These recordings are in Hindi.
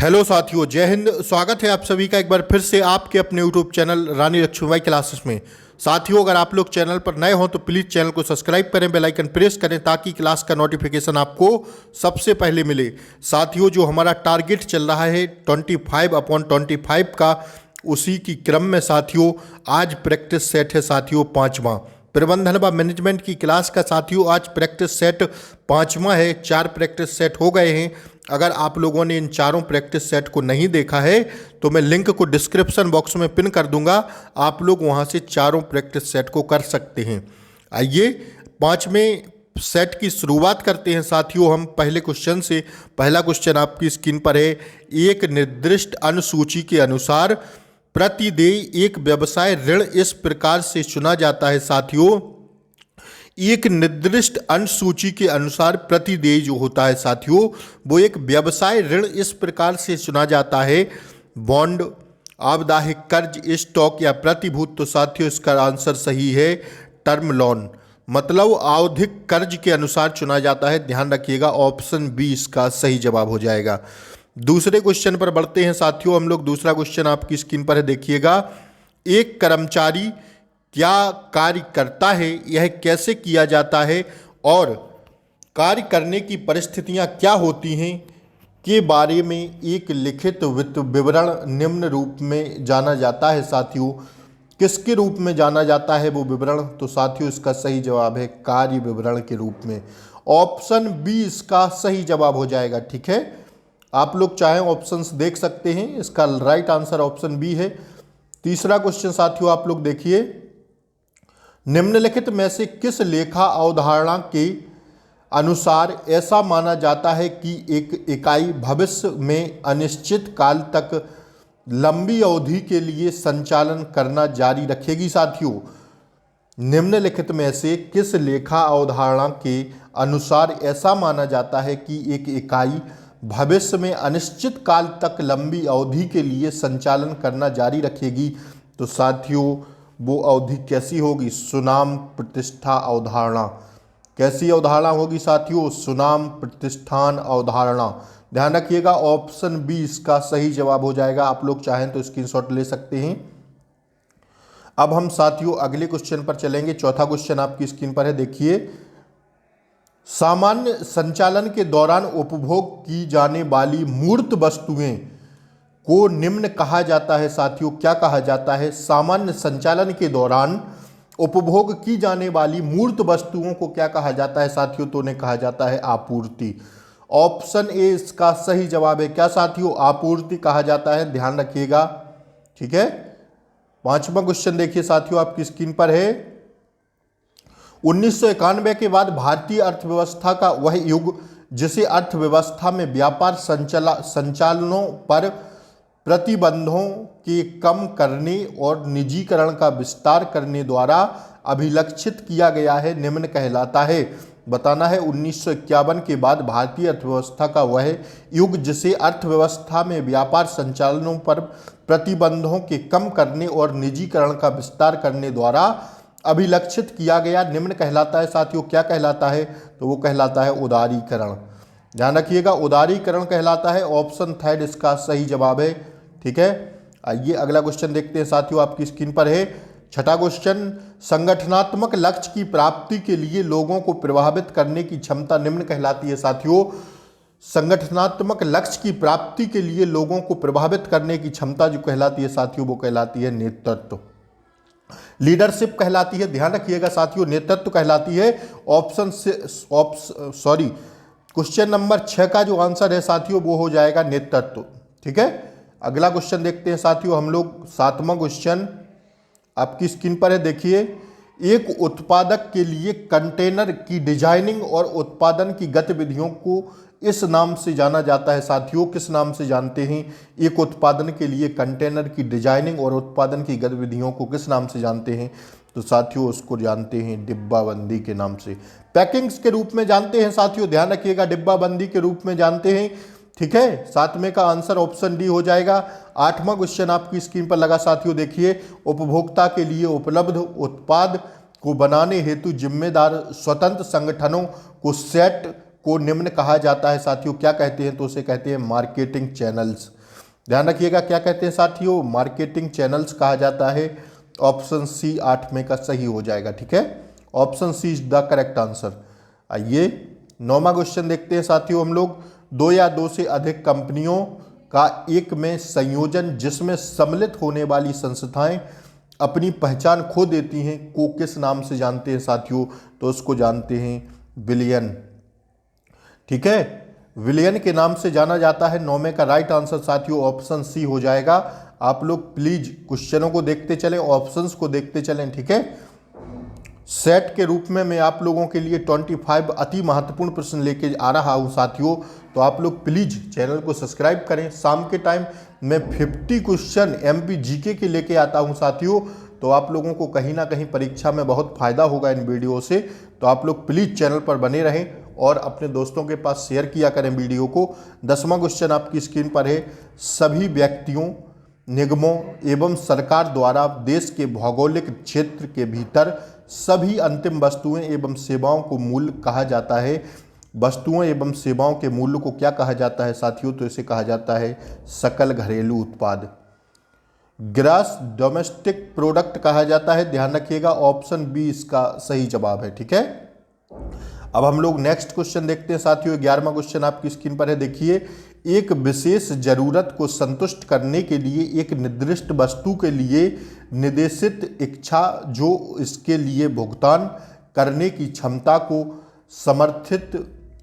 हेलो साथियों, जय हिंद। स्वागत है आप सभी का एक बार फिर से आपके अपने यूट्यूब चैनल रानी लक्ष्मीबाई क्लासेस में। साथियों, अगर आप लोग चैनल पर नए हों तो प्लीज़ चैनल को सब्सक्राइब करें, बेल आइकन प्रेस करें ताकि क्लास का नोटिफिकेशन आपको सबसे पहले मिले। साथियों, जो हमारा टारगेट चल रहा है 25/25 का, उसी की क्रम में साथियों आज प्रैक्टिस सेट है साथियों पाँचवा। प्रबंधन व मैनेजमेंट की क्लास का साथियों आज प्रैक्टिस सेट पाँचवा है। 4 प्रैक्टिस सेट हो गए हैं। अगर आप लोगों ने इन चारों प्रैक्टिस सेट को नहीं देखा है तो मैं लिंक को डिस्क्रिप्शन बॉक्स में पिन कर दूंगा, आप लोग वहां से चारों प्रैक्टिस सेट को कर सकते हैं। आइए पाँचवें सेट की शुरुआत करते हैं साथियों हम पहले क्वेश्चन से। पहला क्वेश्चन आपकी स्क्रीन पर है। एक निर्दिष्ट अनुसूची के अनुसार प्रतिदेय एक व्यवसाय ऋण इस प्रकार से चुना जाता है साथियों। एक निर्दिष्ट अनुसूची के अनुसार प्रतिदेय जो होता है साथियों, वो एक व्यवसाय ऋण इस प्रकार से चुना जाता है। बॉन्ड, आवधायिक कर्ज, स्टॉक या प्रतिभूत। तो साथियों इसका आंसर सही है टर्म लोन, मतलब आवधिक कर्ज के अनुसार चुना जाता है। ध्यान रखिएगा, ऑप्शन बी इसका सही जवाब हो जाएगा। दूसरे क्वेश्चन पर बढ़ते हैं साथियों हम लोग। दूसरा क्वेश्चन आपकी स्क्रीन पर है, देखिएगा। एक कर्मचारी क्या कार्य करता है, यह कैसे किया जाता है और कार्य करने की परिस्थितियां क्या होती हैं के बारे में एक लिखित विवरण निम्न रूप में जाना जाता है साथियों। किसके रूप में जाना जाता है वो विवरण? तो साथियों इसका सही जवाब है कार्य विवरण के रूप में। ऑप्शन बी इसका सही जवाब हो जाएगा। ठीक है, आप लोग चाहें ऑप्शंस देख सकते हैं, इसका राइट आंसर ऑप्शन बी है। तीसरा क्वेश्चन साथियों आप लोग देखिए। निम्नलिखित में से किस लेखा अवधारणा के अनुसार ऐसा माना जाता है कि एक इकाई भविष्य में अनिश्चित काल तक लंबी अवधि के लिए संचालन करना जारी रखेगी? साथियों, निम्नलिखित में से किस लेखा अवधारणा के अनुसार ऐसा माना जाता है कि एक इकाई भविष्य में अनिश्चित काल तक लंबी अवधि के लिए संचालन करना जारी रखेगी? तो साथियों वो अवधि कैसी होगी? सुनाम प्रतिष्ठा अवधारणा। कैसी अवधारणा होगी साथियों? सुनाम प्रतिष्ठान अवधारणा। ध्यान रखिएगा, ऑप्शन बी इसका सही जवाब हो जाएगा। आप लोग चाहें तो स्क्रीनशॉट ले सकते हैं। अब हम साथियों अगले क्वेश्चन पर चलेंगे। चौथा क्वेश्चन आपकी स्क्रीन पर है, देखिए। सामान्य संचालन के दौरान उपभोग की जाने वाली मूर्त वस्तुएं को निम्न कहा जाता है साथियों। क्या कहा जाता है? सामान्य संचालन के दौरान उपभोग की जाने वाली मूर्त वस्तुओं को क्या कहा जाता है साथियों? तो उन्हें कहा जाता है आपूर्ति। ऑप्शन ए इसका सही जवाब है। क्या साथियों? आपूर्ति कहा जाता है। ध्यान रखिएगा। ठीक है, पांचवा क्वेश्चन देखिए साथियों आपकी स्क्रीन पर है। 1991 के बाद भारतीय अर्थव्यवस्था का वह युग जिसे अर्थव्यवस्था में व्यापार संचालनों पर प्रतिबंधों के कम करने और निजीकरण का विस्तार करने द्वारा अभिलक्षित किया गया है, निम्न कहलाता है। बताना है 1951 के बाद भारतीय अर्थव्यवस्था का वह युग जिसे अर्थव्यवस्था में व्यापार संचालनों पर प्रतिबंधों के कम करने और निजीकरण का विस्तार करने द्वारा अभिलक्षित किया गया, निम्न कहलाता है साथियों। क्या कहलाता है? तो वो कहलाता है उदारीकरण। ध्यान रखिएगा, उदारीकरण कहलाता है। ऑप्शन थर्ड इसका सही जवाब है। ठीक है, आइए अगला क्वेश्चन देखते हैं साथियों आपकी स्क्रीन पर है। छठा क्वेश्चन। संगठनात्मक लक्ष्य की प्राप्ति के लिए लोगों को प्रभावित करने की क्षमता निम्न कहलाती है साथियों। संगठनात्मक लक्ष्य की प्राप्ति के लिए लोगों को प्रभावित करने की क्षमता जो कहलाती है साथियों वो कहलाती है नेतृत्व, लीडरशिप कहलाती है। ध्यान रखिएगा साथियों, नेतृत्व कहलाती है। क्वेश्चन नंबर 6 का जो आंसर है साथियों वो हो जाएगा नेतृत्व। ठीक है, अगला क्वेश्चन देखते हैं साथियों हम लोग। सातवां क्वेश्चन आपकी स्क्रीन पर है, देखिए। एक उत्पादक के लिए कंटेनर की डिजाइनिंग और उत्पादन की गतिविधियों को इस नाम से जाना जाता है साथियों। किस नाम से जानते हैं? एक उत्पादन के लिए कंटेनर की डिजाइनिंग और उत्पादन की गतिविधियों को किस नाम से जानते हैं? तो साथियों उसको जानते हैं डिब्बाबंदी के नाम से, पैकिंग्स के रूप में जानते हैं साथियों। ध्यान रखिएगा, डिब्बाबंदी के रूप में जानते हैं। ठीक है, सातवें का आंसर ऑप्शन डी हो जाएगा। आठवां क्वेश्चन आपकी स्क्रीन पर लगा साथियों, देखिए। उपभोक्ता के लिए उपलब्ध उत्पाद को बनाने हेतु जिम्मेदार स्वतंत्र संगठनों को सेट को निम्न कहा जाता है साथियों, क्या कहते हैं, तो उसे कहते हैं मार्केटिंग चैनल्स। ध्यान रखिएगा, क्या कहते हैं साथियों, मार्केटिंग चैनल्स कहा जाता है। ऑप्शन सी 8 में का सही हो जाएगा। ठीक है, option C is the correct answer. आइए 9वां क्वेश्चन देखते हैं साथियों हम लोग। 2 या 2 से अधिक कंपनियों का एक में संयोजन जिसमें सम्मिलित होने वाली संस्थाएं अपनी पहचान खो देती हैं को किस नाम से जानते हैं साथियों, तो उसको जानते हैं विलयन। ठीक है, विलयन के नाम से जाना जाता है। 9वें का राइट आंसर साथियों ऑप्शन सी हो जाएगा। आप लोग प्लीज क्वेश्चनों को देखते चलें, ऑप्शंस को देखते चलें। ठीक है, सेट के रूप में मैं आप लोगों के लिए 25 अति महत्वपूर्ण प्रश्न लेके आ रहा हूं साथियों, तो आप लोग प्लीज चैनल को सब्सक्राइब करें। शाम के टाइम मैं 50 क्वेश्चन एमपी जीके के लेके आता हूं साथियों, तो आप लोगों को कहीं ना कहीं परीक्षा में बहुत फायदा होगा इन वीडियो से। तो आप लोग प्लीज चैनल पर बने रहें और अपने दोस्तों के पास शेयर किया करें वीडियो को। 10वां क्वेश्चन आपकी स्क्रीन पर है। सभी व्यक्तियों, निगमों एवं सरकार द्वारा देश के भौगोलिक क्षेत्र के भीतर सभी अंतिम वस्तुएं एवं सेवाओं को मूल्य कहा जाता है। वस्तुओं एवं सेवाओं के मूल्य को क्या कहा जाता है साथियों, तो इसे कहा जाता है सकल घरेलू उत्पाद। ग्रॉस डोमेस्टिक प्रोडक्ट कहा जाता है। ध्यान रखिएगा, ऑप्शन बी इसका सही जवाब है। ठीक है, अब हम लोग नेक्स्ट क्वेश्चन देखते हैं साथियों। 11वां क्वेश्चन आपकी स्क्रीन पर है, देखिए। एक विशेष जरूरत को संतुष्ट करने के लिए एक निर्दिष्ट वस्तु के लिए निर्देशित इच्छा जो इसके लिए भुगतान करने की क्षमता को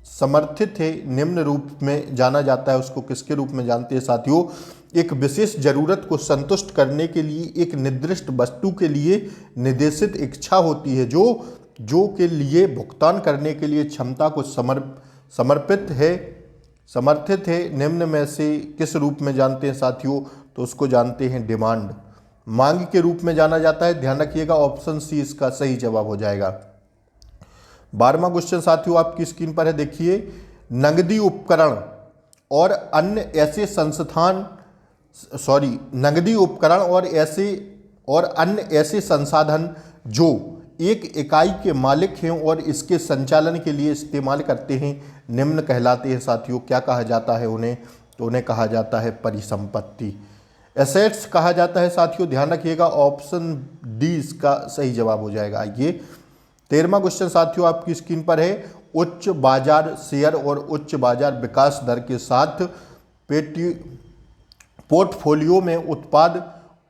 समर्थित है निम्न रूप में जाना जाता है। उसको किसके रूप में जानते हैं साथियों? एक विशेष जरूरत को संतुष्ट करने के लिए एक निर्दिष्ट वस्तु के लिए निर्देशित इच्छा होती है जो के लिए भुगतान करने के लिए क्षमता को समर्थित है निम्न में से किस रूप में जानते हैं साथियों? तो उसको जानते हैं डिमांड, मांग के रूप में जाना जाता है। ध्यान रखिएगा, ऑप्शन सी इसका सही जवाब हो जाएगा। 12वां क्वेश्चन साथियों आपकी स्क्रीन पर है, देखिए। नगदी उपकरण और अन्य ऐसे संसाधन जो एक इकाई के मालिक हैं और इसके संचालन के लिए इस्तेमाल करते हैं निम्न कहलाते हैं साथियों। क्या कहा जाता है उन्हें? तो उन्हें कहा जाता है परिसंपत्ति, एसेट्स कहा जाता है साथियों। ध्यान रखिएगा, ऑप्शन डी इसका सही जवाब हो जाएगा। ये 13वां क्वेश्चन साथियों आपकी स्क्रीन पर है। उच्च बाजार शेयर और उच्च बाजार विकास दर के साथ पोर्टफोलियो में उत्पाद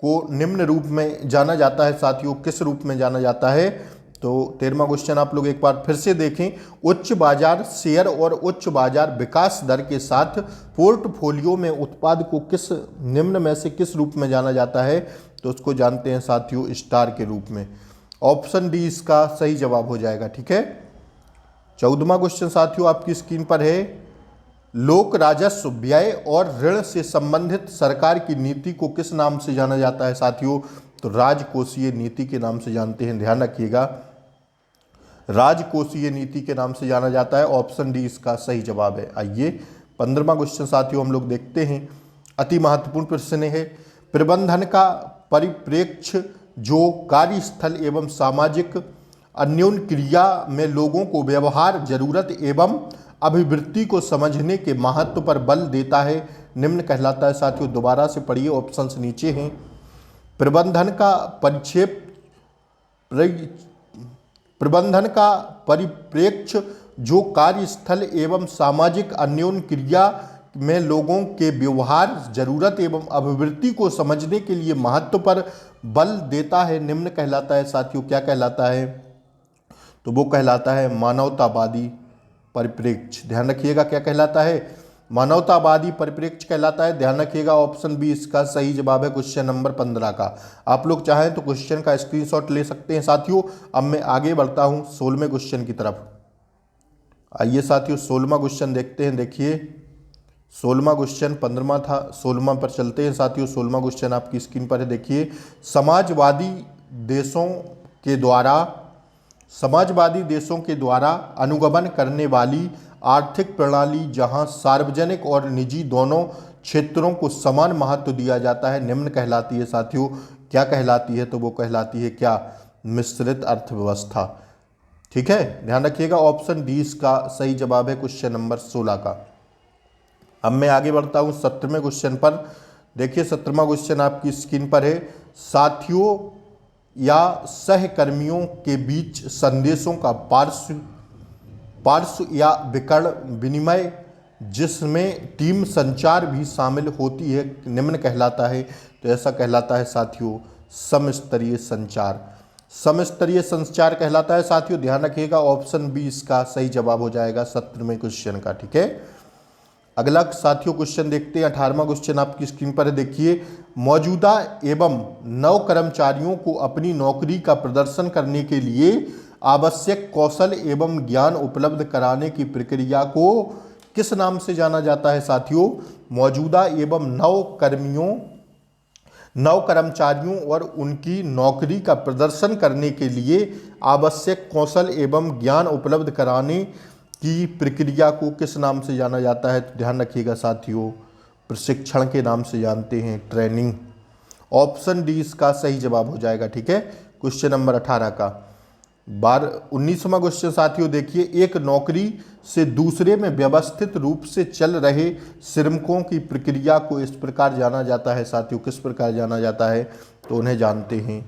को निम्न रूप में जाना जाता है साथियों। किस रूप में जाना जाता है? तो 13वां क्वेश्चन आप लोग एक बार फिर से देखें। उच्च बाजार शेयर और उच्च बाजार विकास दर के साथ पोर्टफोलियो में उत्पाद को किस निम्न में से किस रूप में जाना जाता है? तो उसको जानते हैं साथियों स्टार के रूप में। ऑप्शन डी इसका सही जवाब हो जाएगा। ठीक है, 14वां क्वेश्चन साथियों आपकी स्क्रीन पर है। लोक राजस्व व्यय और ऋण से संबंधित सरकार की नीति को किस नाम से जाना जाता है साथियों? तो राजकोषीय नीति के नाम से जानते हैं। ध्यान रखिएगा, राजकोषीय नीति के नाम से जाना जाता है। ऑप्शन डी इसका सही जवाब है। आइए 15वां क्वेश्चन साथियों हम लोग देखते हैं। अति महत्वपूर्ण प्रश्न है। प्रबंधन का परिप्रेक्ष्य जो कार्यस्थल एवं सामाजिक अन्योन्य क्रिया में लोगों को व्यवहार, जरूरत एवं अभिवृत्ति को समझने के महत्व पर बल देता है निम्न कहलाता है साथियों। दोबारा से पढ़िए, ऑप्शंस नीचे हैं। प्रबंधन का परिप्रेक्ष्य जो कार्यस्थल एवं सामाजिक अन्योन्य क्रिया में लोगों के व्यवहार, जरूरत एवं अभिवृत्ति को समझने के लिए महत्व पर बल देता है निम्न कहलाता है साथियों। क्या कहलाता है? तो वो कहलाता है मानवतावादी परिप्रेक्ष्य। ध्यान रखिएगा, क्या कहलाता है? मानवतावादी परिप्रेक्ष्य कहलाता है। ध्यान रखिएगा, ऑप्शन बी इसका सही जवाब है क्वेश्चन नंबर 15 का। आप लोग चाहें तो क्वेश्चन का स्क्रीनशॉट ले सकते हैं साथियों। अब मैं आगे बढ़ता हूं 16वें क्वेश्चन की तरफ। आइए साथियों 16वां क्वेश्चन देखते हैं। देखिए 16वां क्वेश्चन 15वां था, 16वां पर चलते हैं साथियों। 16वां क्वेश्चन आपकी स्क्रीन पर है, देखिए। समाजवादी देशों के द्वारा अनुगमन करने वाली आर्थिक प्रणाली जहां सार्वजनिक और निजी दोनों क्षेत्रों को समान महत्व दिया जाता है निम्न कहलाती है साथियों। क्या कहलाती है? तो वो कहलाती है क्या? मिश्रित अर्थव्यवस्था। ठीक है, ध्यान रखिएगा ऑप्शन डी इसका सही जवाब है क्वेश्चन नंबर 16 का। अब मैं आगे बढ़ता हूं 17वें क्वेश्चन पर। देखिए 17वां क्वेश्चन आपकी स्क्रीन पर है। साथियों या सहकर्मियों के बीच संदेशों का पार्श्व या विकर्ण विनिमय जिसमें टीम संचार भी शामिल होती है निम्न कहलाता है। तो ऐसा कहलाता है साथियों समस्तरीय संचार। समस्तरीय संचार कहलाता है साथियों। ध्यान रखिएगा ऑप्शन बी इसका सही जवाब हो जाएगा 17वें क्वेश्चन का। ठीक है, अगला साथियों क्वेश्चन देखते हैं। 18वां क्वेश्चन आपकी स्क्रीन पर है। देखिए मौजूदा एवं नव कर्मचारियों को अपनी नौकरी का प्रदर्शन करने के लिए आवश्यक कौशल एवं ज्ञान उपलब्ध कराने की प्रक्रिया को किस नाम से जाना जाता है साथियों? मौजूदा एवं नव कर्मचारियों और उनकी नौकरी का प्रदर्शन करने के लिए आवश्यक कौशल एवं ज्ञान उपलब्ध कराने की प्रक्रिया को किस नाम से जाना जाता है? तो ध्यान रखिएगा साथियों प्रशिक्षण के नाम से जानते हैं, ट्रेनिंग। ऑप्शन डी इसका सही जवाब हो जाएगा। ठीक है, क्वेश्चन नंबर 18 का 19वां क्वेश्चन साथियों देखिए। एक नौकरी से दूसरे में व्यवस्थित रूप से चल रहे श्रमिकों की प्रक्रिया को इस प्रकार जाना जाता है साथियों। किस प्रकार जाना जाता है? तो उन्हें जानते हैं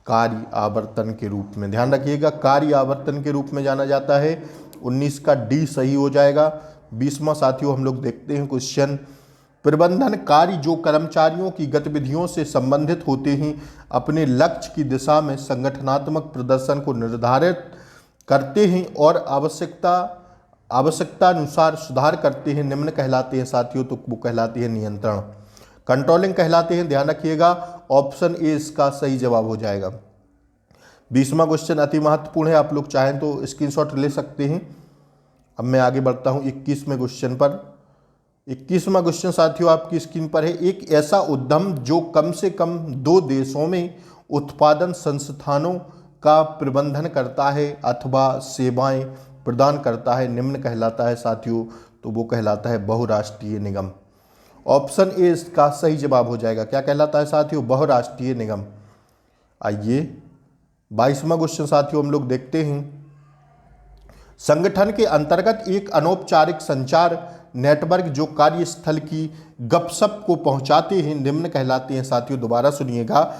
कार्य आवर्तन के रूप में। ध्यान रखिएगा कार्य आवर्तन के रूप में जाना जाता है। 19 का डी सही हो जाएगा। 20वां साथियों हम लोग देखते हैं क्वेश्चन। प्रबंधन कार्य जो कर्मचारियों की गतिविधियों से संबंधित होते हैं अपने लक्ष्य की दिशा में संगठनात्मक प्रदर्शन को निर्धारित करते हैं और आवश्यकता अनुसार सुधार करते हैं निम्न कहलाते हैं साथियों। तो वो कहलाते हैं नियंत्रण, कंट्रोलिंग कहलाते हैं। ध्यान रखिएगा ऑप्शन ए इसका सही जवाब हो जाएगा। 20वां क्वेश्चन अति महत्वपूर्ण है, आप लोग चाहें तो स्क्रीनशॉट ले सकते हैं। अब मैं आगे बढ़ता हूं 21वें क्वेश्चन पर। 21वां क्वेश्चन साथियों आपकी स्क्रीन पर है। एक ऐसा उद्यम जो कम से कम 2 देशों में उत्पादन संस्थानों का प्रबंधन करता है अथवा सेवाएं प्रदान करता है निम्न कहलाता है साथियों। तो वो कहलाता है बहुराष्ट्रीय निगम। ऑप्शन ए इसका सही जवाब हो जाएगा। क्या कहलाता है साथियों? बहुराष्ट्रीय निगम। आइए 22वां क्वेश्चन साथियों हम लोग देखते हैं। संगठन के अंतर्गत एक अनौपचारिक संचार नेटवर्क जो कार्यस्थल की गपशप को पहुंचाते हैं निम्न कहलाते हैं साथियों। दोबारा सुनिएगा,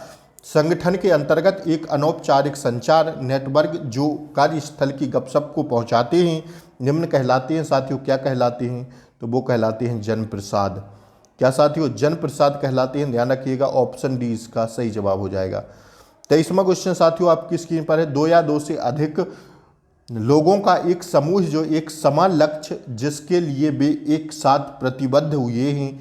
संगठन के अंतर्गत एक अनौपचारिक संचार नेटवर्क जो कार्यस्थल की गपशप को पहुंचाते हैं निम्न कहलाते हैं साथियों। क्या कहलाते हैं? तो वो कहलाते हैं जनप्रसाद। क्या साथियों? जनप्रसाद कहलाते हैं। ध्यान रखिएगा ऑप्शन डी इसका सही जवाब हो जाएगा। 23वां क्वेश्चन साथियों आपकी स्क्रीन पर है। 2 या 2 से अधिक लोगों का एक समूह जो एक समान लक्ष्य जिसके लिए वे एक साथ प्रतिबद्ध हुए हैं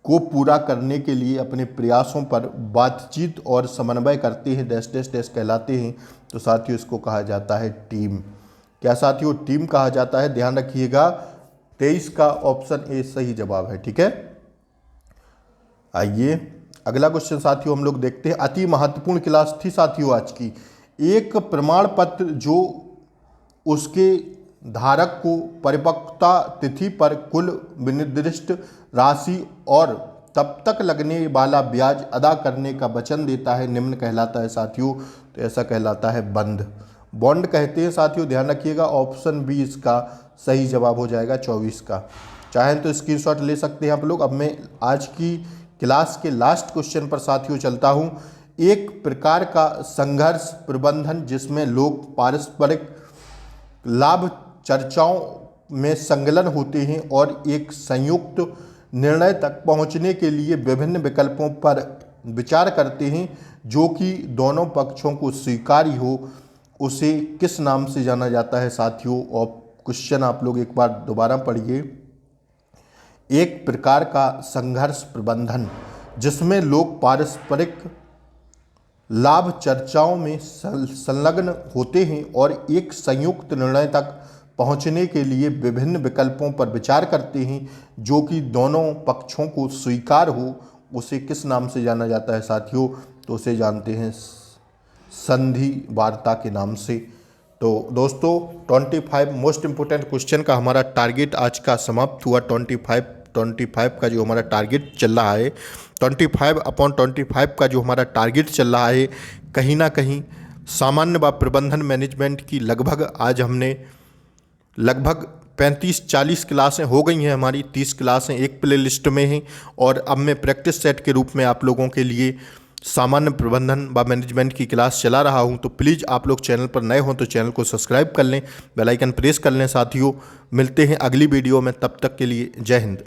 को पूरा करने के लिए अपने प्रयासों पर बातचीत और समन्वय करते हैं डैश डैश डैश कहलाते हैं। तो साथियों इसको कहा जाता है टीम। क्या साथियों? टीम कहा जाता है। ध्यान रखिएगा 23 का ऑप्शन ए सही जवाब है। ठीक है, आइए अगला क्वेश्चन साथियों हम लोग देखते हैं। अति महत्वपूर्ण क्लास थी साथियों आज की। एक प्रमाण पत्र जो उसके धारक को परिपक्वता तिथि पर कुल विनिर्दिष्ट राशि और तब तक लगने वाला ब्याज अदा करने का वचन देता है निम्न कहलाता है साथियों। तो ऐसा कहलाता है बॉन्ड कहते हैं साथियों। ध्यान रखिएगा ऑप्शन बी इसका सही जवाब हो जाएगा 24 का। चाहें तो स्क्रीनशॉट ले सकते हैं आप लोग। अब मैं आज की क्लास के लास्ट क्वेश्चन पर साथियों चलता हूं। एक प्रकार का संघर्ष प्रबंधन जिसमें लोग पारस्परिक लाभ चर्चाओं में संलग्न होते हैं और एक संयुक्त निर्णय तक पहुंचने के लिए विभिन्न विकल्पों पर विचार करते हैं जो कि दोनों पक्षों को स्वीकार्य हो, उसे किस नाम से जाना जाता है साथियों? और क्वेश्चन आप लोग एक बार दोबारा पढ़िए। एक प्रकार का संघर्ष प्रबंधन जिसमें लोग पारस्परिक लाभ चर्चाओं में संलग्न होते हैं और एक संयुक्त निर्णय तक पहुंचने के लिए विभिन्न विकल्पों पर विचार करते हैं जो कि दोनों पक्षों को स्वीकार हो, उसे किस नाम से जाना जाता है साथियों? तो उसे जानते हैं संधि वार्ता के नाम से। तो दोस्तों 25 मोस्ट इम्पोर्टेंट क्वेश्चन का हमारा टारगेट आज का समाप्त हुआ। 25 का जो हमारा टारगेट चल रहा है, 25/25 का जो हमारा टारगेट चल रहा है, कहीं ना कहीं सामान्य व प्रबंधन मैनेजमेंट की लगभग 35-40 क्लासें हो गई हैं हमारी। 30 क्लासें एक प्ले लिस्ट में हैं और अब मैं प्रैक्टिस सेट के रूप में आप लोगों के लिए सामान्य प्रबंधन व मैनेजमेंट की क्लास चला रहा हूं। तो प्लीज़ आप लोग चैनल पर नए हों तो चैनल को सब्सक्राइब कर लें, बेल आइकन प्रेस कर लें। साथियों, मिलते हैं अगली वीडियो में, तब तक के लिए जय हिंद।